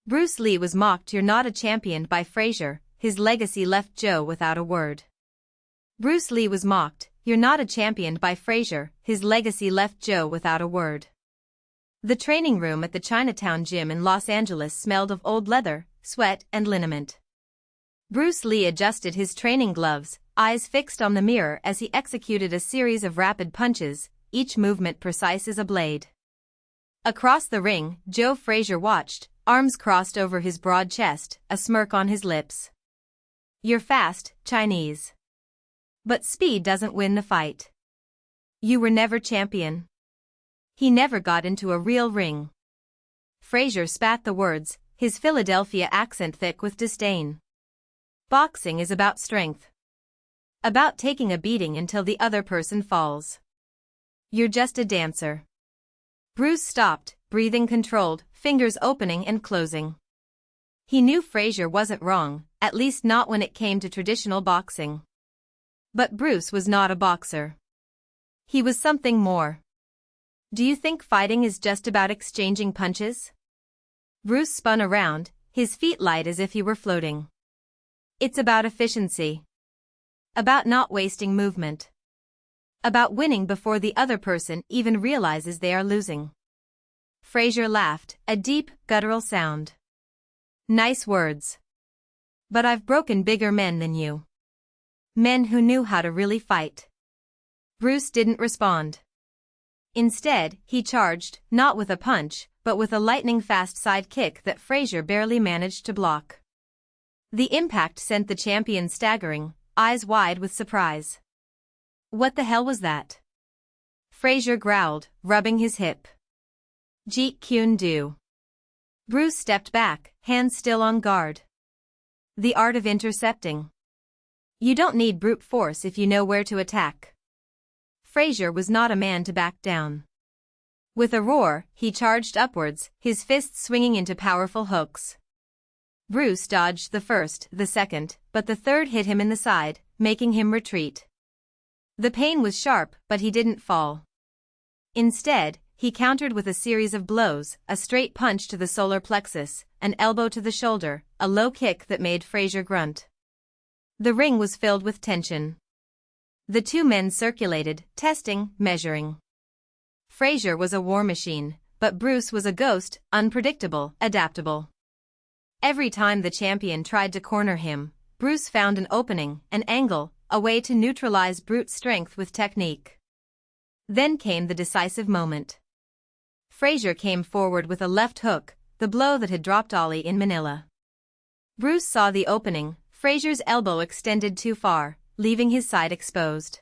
Bruce Lee was mocked "You're not a champion" by Frazier, his legacy left Joe without a word. Bruce Lee was mocked, "You're not a champion" by Frazier, his legacy left Joe without a word. The training room at the Chinatown gym in Los Angeles smelled of old leather, sweat, and liniment. Bruce Lee adjusted his training gloves, eyes fixed on the mirror as he executed a series of rapid punches, each movement precise as a blade. Across the ring, Joe Frazier watched, arms crossed over his broad chest, a smirk on his lips. "You're fast, Chinese. But speed doesn't win the fight. You were never champion." He never got into a real ring. Frazier spat the words, his Philadelphia accent thick with disdain. Boxing is about strength. About taking a beating until the other person falls. You're just a dancer. Bruce stopped, breathing controlled, fingers opening and closing. He knew Frazier wasn't wrong, at least not when it came to traditional boxing. But Bruce was not a boxer. He was something more. "Do you think fighting is just about exchanging punches?" Bruce spun around, his feet light as if he were floating. "It's about efficiency. About not wasting movement. About winning before the other person even realizes they are losing." Frazier laughed, a deep, guttural sound. "Nice words. But I've broken bigger men than you. Men who knew how to really fight." Bruce didn't respond. Instead, he charged, not with a punch, but with a lightning-fast side kick that Frazier barely managed to block. The impact sent the champion staggering, eyes wide with surprise. "What the hell was that?" Frazier growled, rubbing his hip. "Jeet Kune Do." Bruce stepped back, hands still on guard. "The art of intercepting. You don't need brute force if you know where to attack." Frazier was not a man to back down. With a roar, he charged upwards, his fists swinging into powerful hooks. Bruce dodged the first, the second, but the third hit him in the side, making him retreat. The pain was sharp, but he didn't fall. Instead, he countered with a series of blows, a straight punch to the solar plexus, an elbow to the shoulder, a low kick that made Frazier grunt. The ring was filled with tension. The two men circulated, testing, measuring. Frazier was a war machine, but Bruce was a ghost, unpredictable, adaptable. Every time the champion tried to corner him, Bruce found an opening, an angle, a way to neutralize brute strength with technique. Then came the decisive moment. Frazier came forward with a left hook, the blow that had dropped Ollie in Manila. Bruce saw the opening, Frazier's elbow extended too far, leaving his side exposed.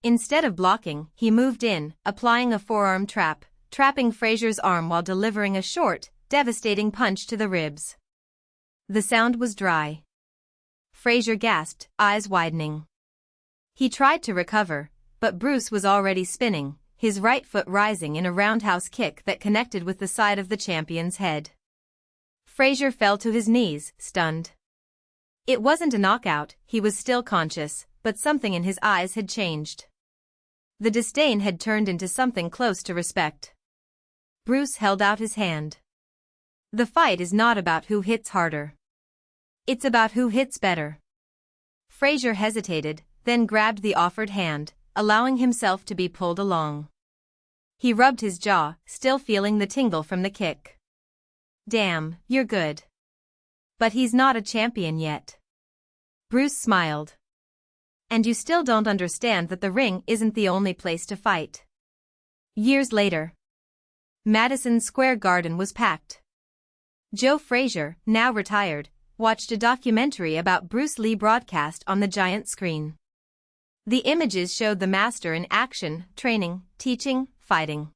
Instead of blocking, he moved in, applying a forearm trap, trapping Frazier's arm while delivering a short, devastating punch to the ribs. The sound was dry. Frazier gasped, eyes widening. He tried to recover, but Bruce was already spinning, his right foot rising in a roundhouse kick that connected with the side of the champion's head. Frazier fell to his knees, stunned. It wasn't a knockout, he was still conscious, but something in his eyes had changed. The disdain had turned into something close to respect. Bruce held out his hand. "The fight is not about who hits harder. It's about who hits better." Frazier hesitated, then grabbed the offered hand, allowing himself to be pulled along. He rubbed his jaw, still feeling the tingle from the kick. "Damn, you're good. But he's not a champion yet." Bruce smiled. "And you still don't understand that the ring isn't the only place to fight." Years later, Madison Square Garden was packed. Joe Frazier, now retired, watched a documentary about Bruce Lee broadcast on the giant screen. The images showed the master in action, training, teaching, fighting.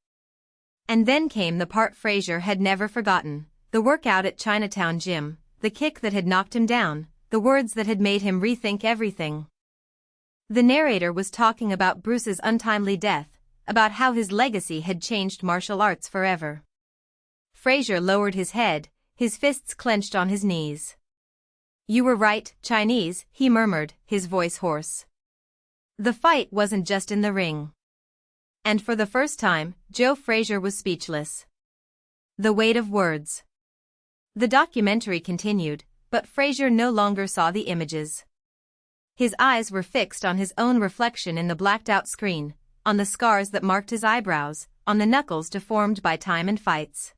And then came the part Frazier had never forgotten, the workout at Chinatown gym, the kick that had knocked him down, the words that had made him rethink everything. The narrator was talking about Bruce's untimely death, about how his legacy had changed martial arts forever. Frazier lowered his head, his fists clenched on his knees. "You were right, Chinese," he murmured, his voice hoarse. The fight wasn't just in the ring. And for the first time, Joe Frazier was speechless. The weight of words. The documentary continued, but Frazier no longer saw the images. His eyes were fixed on his own reflection in the blacked-out screen, on the scars that marked his eyebrows, on the knuckles deformed by time and fights.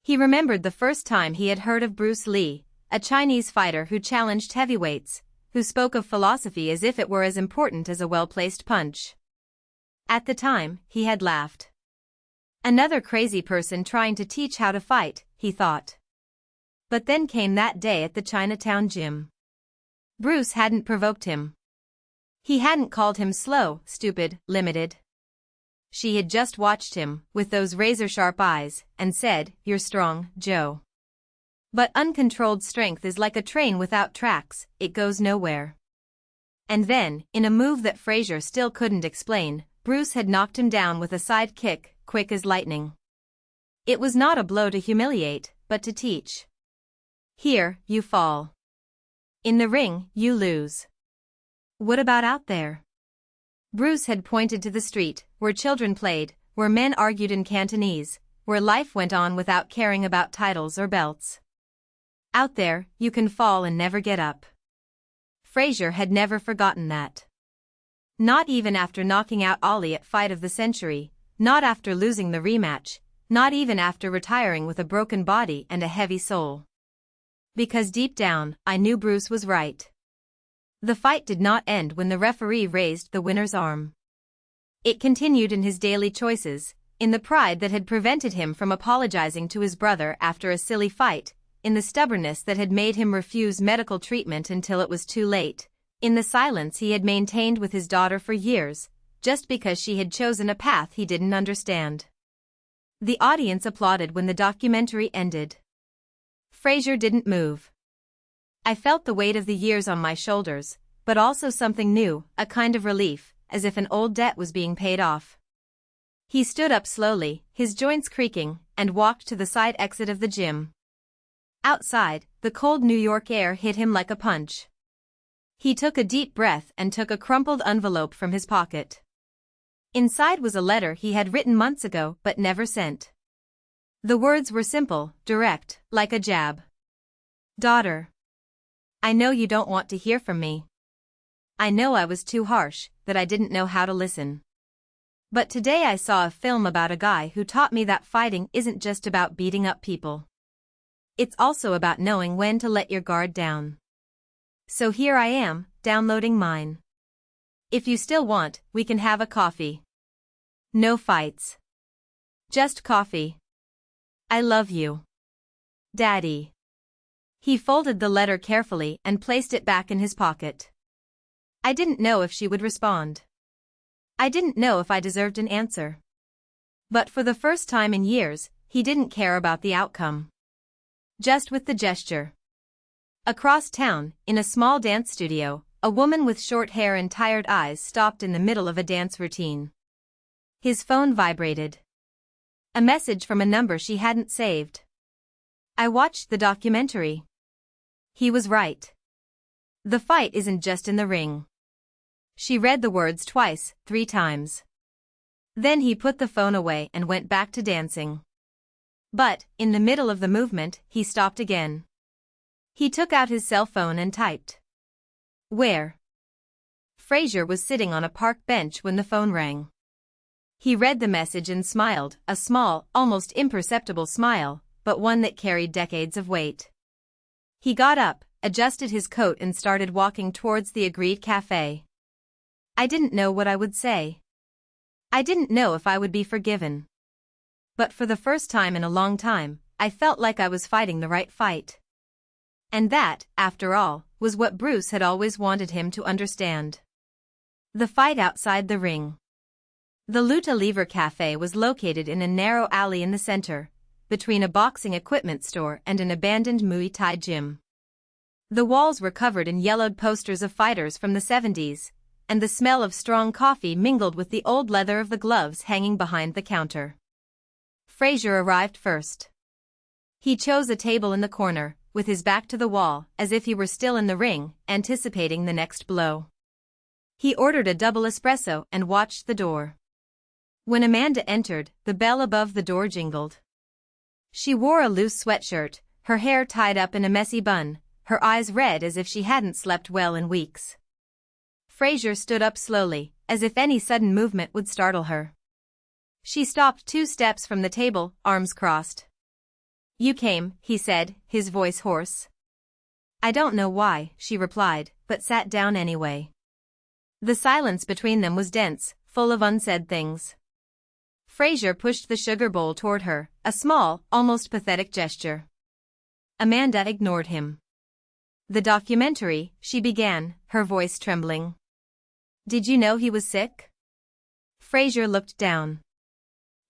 He remembered the first time he had heard of Bruce Lee, a Chinese fighter who challenged heavyweights, who spoke of philosophy as if it were as important as a well-placed punch. At the time, he had laughed. Another crazy person trying to teach how to fight, he thought. But then came that day at the Chinatown gym. Bruce hadn't provoked him. He hadn't called him slow, stupid, limited. She had just watched him, with those razor-sharp eyes, and said, "You're strong, Joe. But uncontrolled strength is like a train without tracks, it goes nowhere." And then, in a move that Frazier still couldn't explain, Bruce had knocked him down with a side kick, quick as lightning. It was not a blow to humiliate, but to teach. Here, you fall. In the ring, you lose. What about out there? Bruce had pointed to the street, where children played, where men argued in Cantonese, where life went on without caring about titles or belts. Out there, you can fall and never get up. Frazier had never forgotten that. Not even after knocking out Ali at Fight of the Century, not after losing the rematch, not even after retiring with a broken body and a heavy soul. Because deep down, I knew Bruce was right. The fight did not end when the referee raised the winner's arm. It continued in his daily choices, in the pride that had prevented him from apologizing to his brother after a silly fight, in the stubbornness that had made him refuse medical treatment until it was too late, in the silence he had maintained with his daughter for years, just because she had chosen a path he didn't understand. The audience applauded when the documentary ended. Frazier didn't move. I felt the weight of the years on my shoulders, but also something new, a kind of relief, as if an old debt was being paid off. He stood up slowly, his joints creaking, and walked to the side exit of the gym. Outside, the cold New York air hit him like a punch. He took a deep breath and took a crumpled envelope from his pocket. Inside was a letter he had written months ago but never sent. The words were simple, direct, like a jab. "Daughter. I know you don't want to hear from me. I know I was too harsh, that I didn't know how to listen. But today I saw a film about a guy who taught me that fighting isn't just about beating up people. It's also about knowing when to let your guard down. So here I am, downloading mine. If you still want, we can have a coffee. No fights. Just coffee. I love you. Daddy." He folded the letter carefully and placed it back in his pocket. I didn't know if she would respond. I didn't know if I deserved an answer. But for the first time in years, he didn't care about the outcome. Just with the gesture. Across town, in a small dance studio, a woman with short hair and tired eyes stopped in the middle of a dance routine. His phone vibrated. A message from a number she hadn't saved. I watched the documentary. He was right. The fight isn't just in the ring. She read the words twice, 3 times. Then he put the phone away and went back to dancing. But, in the middle of the movement, he stopped again. He took out his cell phone and typed. "Where?" Frazier was sitting on a park bench when the phone rang. He read the message and smiled, a small, almost imperceptible smile, but one that carried decades of weight. He got up, adjusted his coat and started walking towards the agreed cafe. I didn't know what I would say. I didn't know if I would be forgiven. But for the first time in a long time, I felt like I was fighting the right fight. And that, after all, was what Bruce had always wanted him to understand. The fight outside the ring. The Luta Livre Cafe was located in a narrow alley in the center, between a boxing equipment store and an abandoned Muay Thai gym. The walls were covered in yellowed posters of fighters from the 70s, and the smell of strong coffee mingled with the old leather of the gloves hanging behind the counter. Frazier arrived first. He chose a table in the corner, with his back to the wall, as if he were still in the ring, anticipating the next blow. He ordered a double espresso and watched the door. When Amanda entered, the bell above the door jingled. She wore a loose sweatshirt, her hair tied up in a messy bun, her eyes red as if she hadn't slept well in weeks. Frasier stood up slowly, as if any sudden movement would startle her. She stopped 2 steps from the table, arms crossed. "You came," he said, his voice hoarse. "I don't know why," she replied, but sat down anyway. The silence between them was dense, full of unsaid things. Frasier pushed the sugar bowl toward her, a small, almost pathetic gesture. Amanda ignored him. "The documentary," she began, her voice trembling. "Did you know he was sick?" Frasier looked down.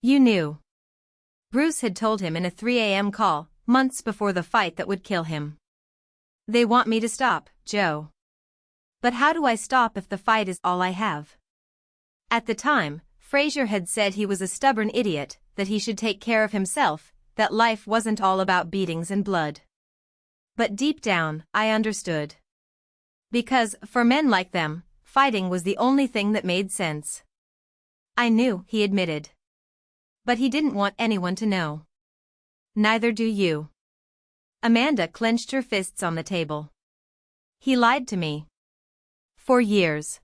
"You knew." Bruce had told him in a 3 a.m. call, months before the fight that would kill him. "They want me to stop, Joe. But how do I stop if the fight is all I have?" At the time, Frasier had said he was a stubborn idiot, that he should take care of himself, that life wasn't all about beatings and blood. But deep down, I understood. Because, for men like them, fighting was the only thing that made sense. "I knew," he admitted. "But he didn't want anyone to know." "Neither do you." Amanda clenched her fists on the table. "He lied to me. For years.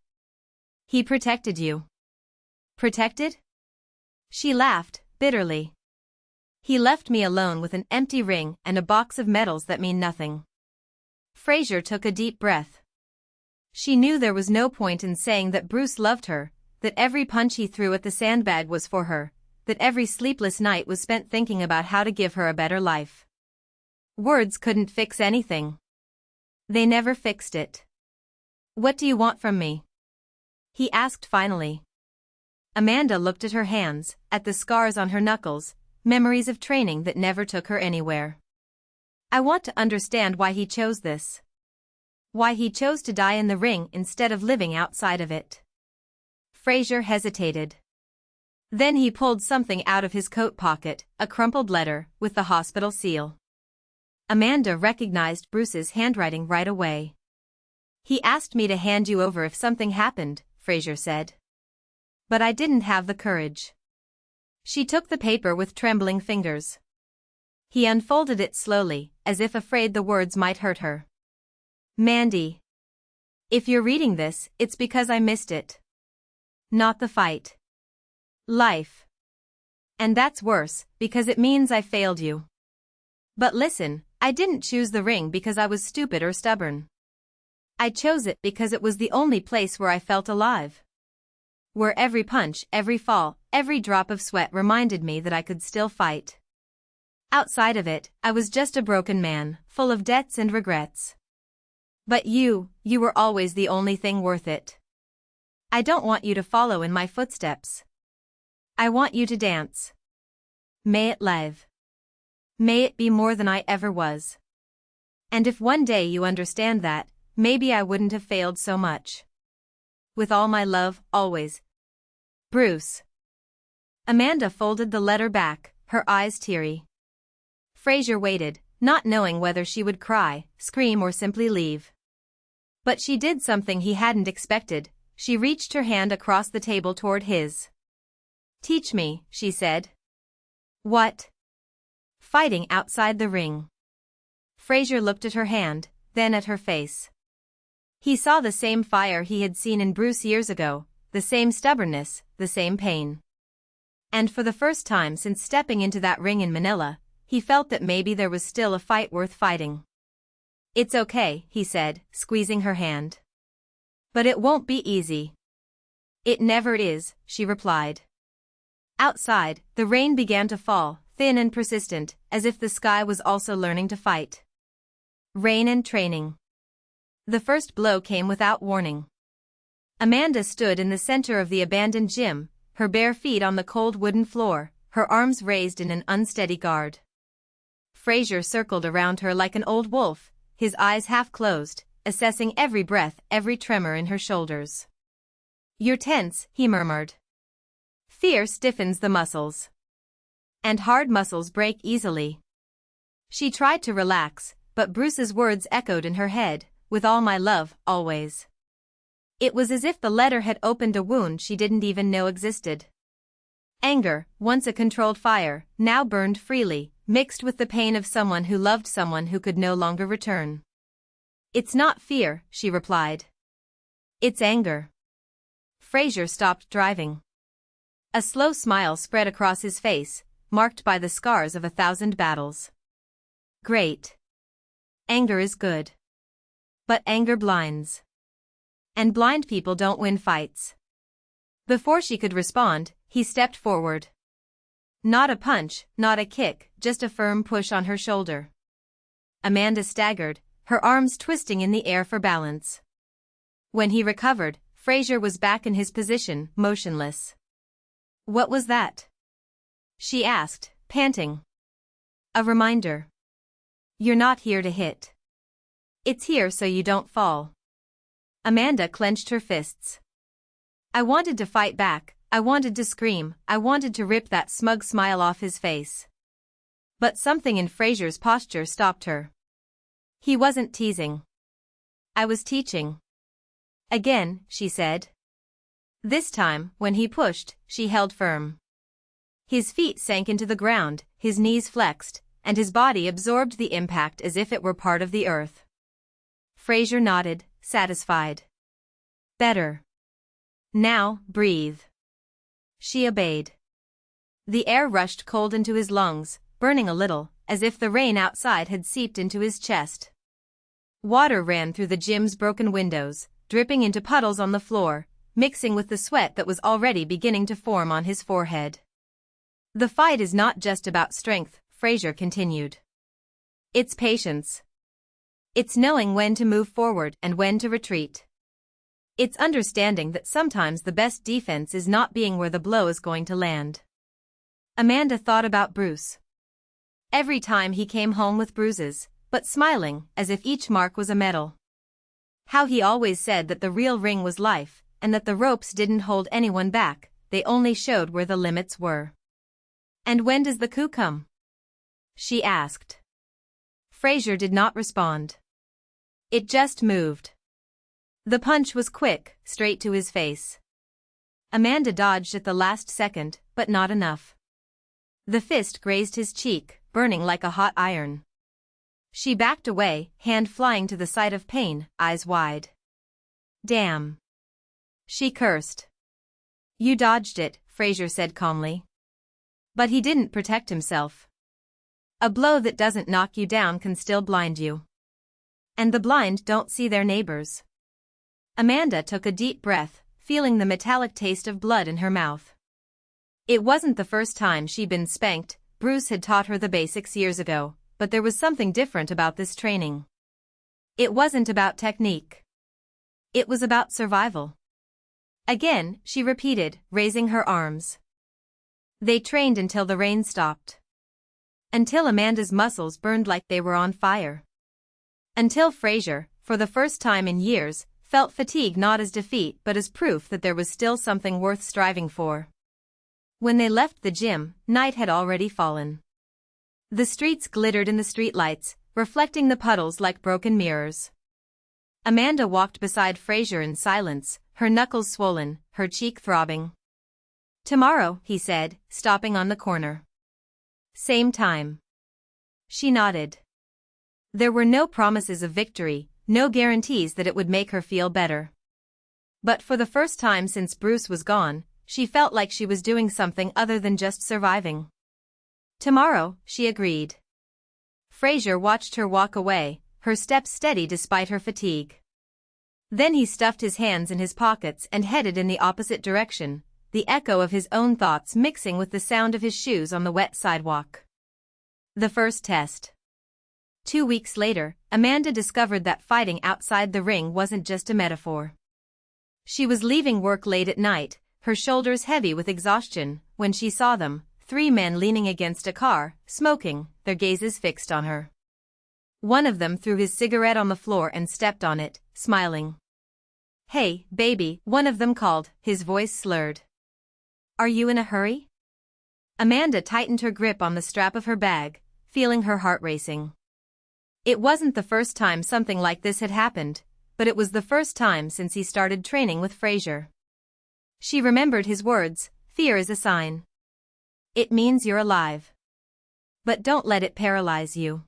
He protected you." "Protected?" She laughed, bitterly. "He left me alone with an empty ring and a box of medals that mean nothing." Frasier took a deep breath. She knew there was no point in saying that Bruce loved her, that every punch he threw at the sandbag was for her, that every sleepless night was spent thinking about how to give her a better life. Words couldn't fix anything. They never fixed it. "What do you want from me?" he asked finally. Amanda looked at her hands, at the scars on her knuckles, memories of training that never took her anywhere. "I want to understand why he chose this. Why he chose to die in the ring instead of living outside of it." Frasier hesitated. Then he pulled something out of his coat pocket, a crumpled letter, with the hospital seal. Amanda recognized Bruce's handwriting right away. "He asked me to hand you over if something happened," Frasier said. "But I didn't have the courage." She took the paper with trembling fingers. He unfolded it slowly, as if afraid the words might hurt her. "Mandy. If you're reading this, it's because I missed it. Not the fight. Life. And that's worse, because it means I failed you. But listen, I didn't choose the ring because I was stupid or stubborn. I chose it because it was the only place where I felt alive. Where every punch, every fall, every drop of sweat reminded me that I could still fight. Outside of it, I was just a broken man, full of debts and regrets. But you were always the only thing worth it. I don't want you to follow in my footsteps. I want you to dance. May it live. May it be more than I ever was. And if one day you understand that, maybe I wouldn't have failed so much. With all my love, always. Bruce." Amanda folded the letter back, her eyes teary. Frasier waited, not knowing whether she would cry, scream or simply leave. But she did something he hadn't expected. She reached her hand across the table toward his. "Teach me," she said. "What?" "Fighting outside the ring." Frasier looked at her hand, then at her face. He saw the same fire he had seen in Bruce years ago, the same stubbornness, the same pain. And for the first time since stepping into that ring in Manila, he felt that maybe there was still a fight worth fighting. "It's okay," he said, squeezing her hand. "But it won't be easy." "It never is," she replied. Outside, the rain began to fall, thin and persistent, as if the sky was also learning to fight. Rain and training. The first blow came without warning. Amanda stood in the center of the abandoned gym, her bare feet on the cold wooden floor, her arms raised in an unsteady guard. Frasier circled around her like an old wolf, his eyes half closed, assessing every breath, every tremor in her shoulders. "You're tense," he murmured. "Fear stiffens the muscles. And hard muscles break easily." She tried to relax, but Bruce's words echoed in her head, "With all my love, always." It was as if the letter had opened a wound she didn't even know existed. Anger, once a controlled fire, now burned freely, mixed with the pain of someone who loved someone who could no longer return. "It's not fear," she replied. "It's anger." Fraser stopped driving. A slow smile spread across his face, marked by the scars of 1,000 battles. "Great. Anger is good. But anger blinds. And blind people don't win fights." Before she could respond, he stepped forward. Not a punch, not a kick, just a firm push on her shoulder. Amanda staggered, her arms twisting in the air for balance. When he recovered, Fraser was back in his position, motionless. "What was that?" she asked, panting. "A reminder. You're not here to hit. It's here so you don't fall." Amanda clenched her fists. "I wanted to fight back, I wanted to scream, I wanted to rip that smug smile off his face." But something in Fraser's posture stopped her. He wasn't teasing. "I was teaching." "Again," she said. This time, when he pushed, she held firm. His feet sank into the ground, his knees flexed, and his body absorbed the impact as if it were part of the earth. Fraser nodded, satisfied. "Better. Now, breathe." She obeyed. The air rushed cold into his lungs, burning a little, as if the rain outside had seeped into his chest. Water ran through the gym's broken windows, dripping into puddles on the floor, mixing with the sweat that was already beginning to form on his forehead. "The fight is not just about strength," Fraser continued. "It's patience. It's knowing when to move forward and when to retreat. It's understanding that sometimes the best defense is not being where the blow is going to land." Amanda thought about Bruce. Every time he came home with bruises, but smiling, as if each mark was a medal. How he always said that the real ring was life, and that the ropes didn't hold anyone back, they only showed where the limits were. "And when does the coup come?" she asked. Fraser did not respond. It just moved. The punch was quick, straight to his face. Amanda dodged at the last second, but not enough. The fist grazed his cheek, burning like a hot iron. She backed away, hand flying to the side of pain, eyes wide. "Damn." She cursed. "You dodged it," Fraser said calmly. But he didn't protect himself. A blow that doesn't knock you down can still blind you. And the blind don't see their neighbors. Amanda took a deep breath, feeling the metallic taste of blood in her mouth. It wasn't the first time she'd been spanked. Bruce had taught her the basics years ago, but there was something different about this training. It wasn't about technique. It was about survival. Again, she repeated, raising her arms. They trained until the rain stopped. Until Amanda's muscles burned like they were on fire. Until Fraser, for the first time in years, felt fatigue not as defeat but as proof that there was still something worth striving for. When they left the gym, night had already fallen. The streets glittered in the streetlights, reflecting the puddles like broken mirrors. Amanda walked beside Fraser in silence, her knuckles swollen, her cheek throbbing. "Tomorrow," he said, stopping on the corner. "Same time." She nodded. There were no promises of victory, no guarantees that it would make her feel better. But for the first time since Bruce was gone, she felt like she was doing something other than just surviving. "Tomorrow," she agreed. Fraser watched her walk away, her steps steady despite her fatigue. Then he stuffed his hands in his pockets and headed in the opposite direction, the echo of his own thoughts mixing with the sound of his shoes on the wet sidewalk. The first test. 2 weeks later, Amanda discovered that fighting outside the ring wasn't just a metaphor. She was leaving work late at night, her shoulders heavy with exhaustion, when she saw them, 3 men leaning against a car, smoking, their gazes fixed on her. One of them threw his cigarette on the floor and stepped on it, smiling. "Hey, baby," one of them called, his voice slurred. "Are you in a hurry?" Amanda tightened her grip on the strap of her bag, feeling her heart racing. It wasn't the first time something like this had happened, but it was the first time since he started training with Fraser. She remembered his words, "Fear is a sign. It means you're alive." But don't let it paralyze you.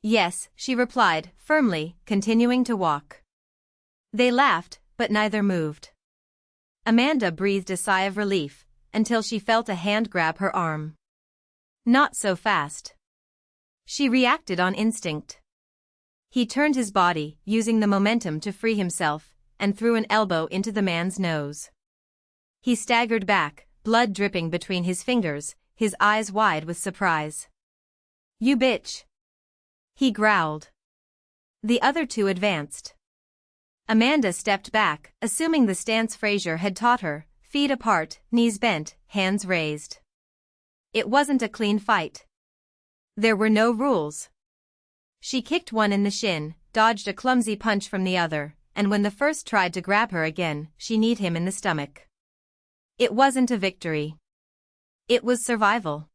Yes, she replied, firmly, continuing to walk. They laughed, but neither moved. Amanda breathed a sigh of relief, until she felt a hand grab her arm. Not so fast. She reacted on instinct. He turned his body, using the momentum to free himself, and threw an elbow into the man's nose. He staggered back, blood dripping between his fingers, his eyes wide with surprise. "You bitch!" he growled. The other two advanced. Amanda stepped back, assuming the stance Fraser had taught her, feet apart, knees bent, hands raised. It wasn't a clean fight. There were no rules. She kicked one in the shin, dodged a clumsy punch from the other, and when the first tried to grab her again, she kneed him in the stomach. It wasn't a victory. It was survival.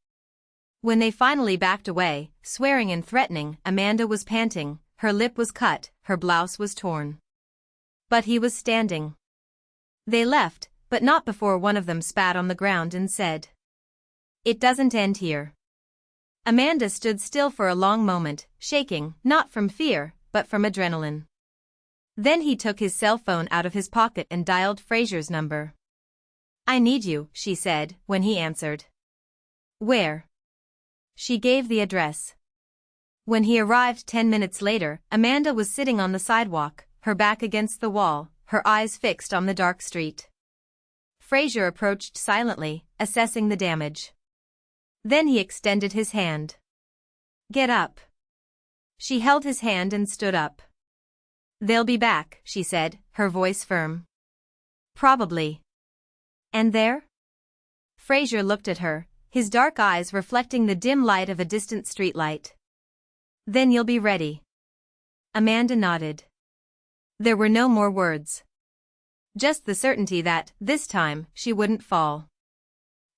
When they finally backed away, swearing and threatening, Amanda was panting, her lip was cut, her blouse was torn. But he was standing. They left, but not before one of them spat on the ground and said, "It doesn't end here." Amanda stood still for a long moment, shaking, not from fear, but from adrenaline. Then he took his cell phone out of his pocket and dialed Fraser's number. "I need you," she said, when he answered. "Where?" She gave the address. When he arrived 10 minutes later, Amanda was sitting on the sidewalk, her back against the wall, her eyes fixed on the dark street. Fraser approached silently, assessing the damage. Then he extended his hand. "Get up." She held his hand and stood up. "They'll be back," she said, her voice firm. "Probably." "And there?" Fraser looked at her, his dark eyes reflecting the dim light of a distant streetlight. "Then you'll be ready." Amanda nodded. There were no more words. Just the certainty that, this time, she wouldn't fall.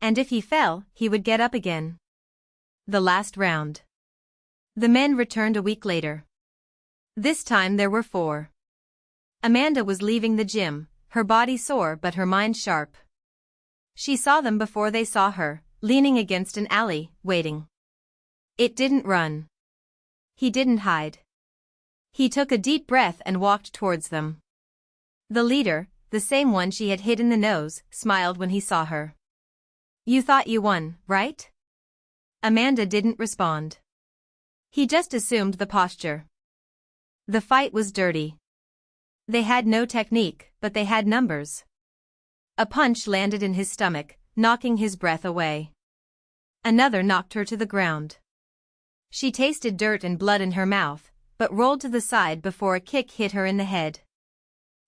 And if he fell, he would get up again. The last round. The men returned a week later. This time there were 4. Amanda was leaving the gym, her body sore but her mind sharp. She saw them before they saw her, leaning against an alley, waiting. It didn't run. He didn't hide. He took a deep breath and walked towards them. The leader, the same one she had hit in the nose, smiled when he saw her. "You thought you won, right?" Amanda didn't respond. He just assumed the posture. The fight was dirty. They had no technique, but they had numbers. A punch landed in his stomach, knocking his breath away. Another knocked her to the ground. She tasted dirt and blood in her mouth, but rolled to the side before a kick hit her in the head.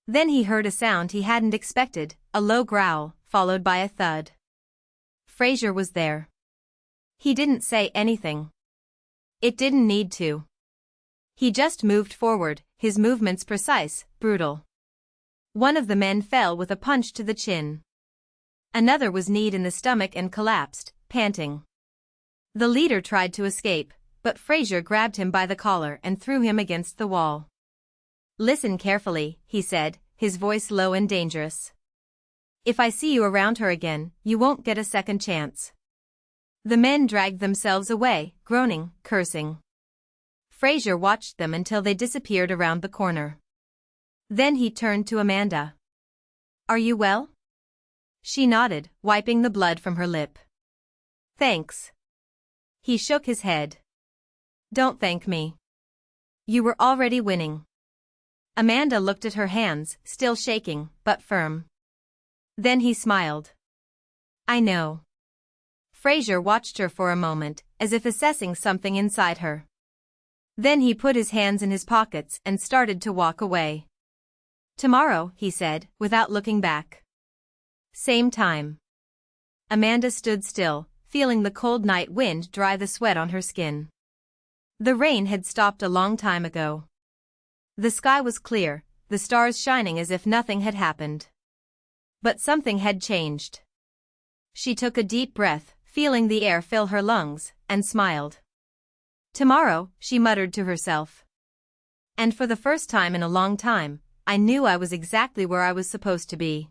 Then he heard a sound he hadn't expected, a low growl, followed by a thud. Fraser was there. He didn't say anything. It didn't need to. He just moved forward, his movements precise, brutal. One of the men fell with a punch to the chin. Another was kneed in the stomach and collapsed, panting. The leader tried to escape, but Fraser grabbed him by the collar and threw him against the wall. "Listen carefully," he said, his voice low and dangerous. "If I see you around her again, you won't get a second chance." The men dragged themselves away, groaning, cursing. Fraser watched them until they disappeared around the corner. Then he turned to Amanda. "Are you well?" She nodded, wiping the blood from her lip. "Thanks." He shook his head. "Don't thank me. You were already winning." Amanda looked at her hands, still shaking, but firm. Then he smiled. "I know." Fraser watched her for a moment, as if assessing something inside her. Then he put his hands in his pockets and started to walk away. "Tomorrow," he said, without looking back. "Same time." Amanda stood still, feeling the cold night wind dry the sweat on her skin. The rain had stopped a long time ago. The sky was clear, the stars shining as if nothing had happened. But something had changed. She took a deep breath, feeling the air fill her lungs, and smiled. "Tomorrow," she muttered to herself. And for the first time in a long time, I knew I was exactly where I was supposed to be.